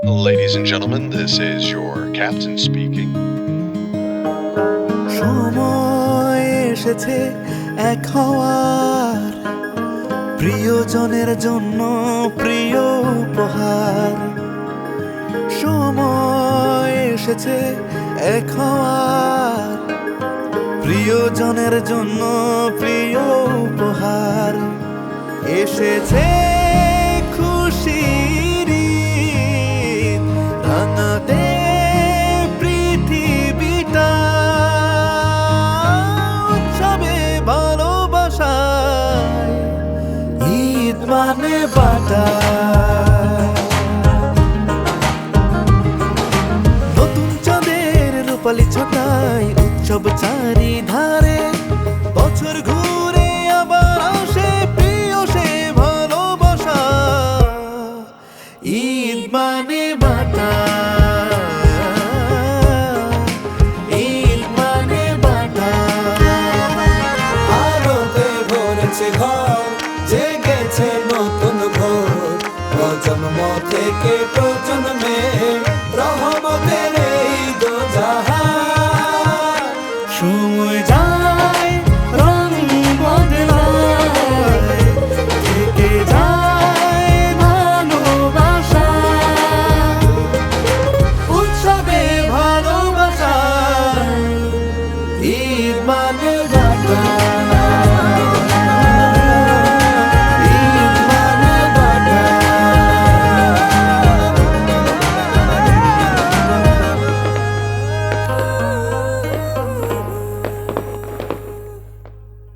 Ladies and gentlemen, this is your captain speaking. সময় এসেছে এক হওয়ার, প্রিয়জনের জন্য প্রিয় উপহার। সময় এসেছে এক হওয়ার, প্রিয়জনের জন্য প্রিয় উপহার। এসেছে খুশির ঈদ, রাঙাতে পৃথিবীটা, উৎসবে ভালোবাসায়, ঈদ মানে বাটা। নতুন চাঁদের রূপালি ছটায় উৎসব চারিধারে, বছর ঘুরে আবার আসে প্রিয় সে ভালোবাসা। ঈদ মানে বাটা, ঈদ মানে বাটা। আলোতে ভরেছে ঘর, জেগেছে নতুন ভোর, প্রজন্ম থেকে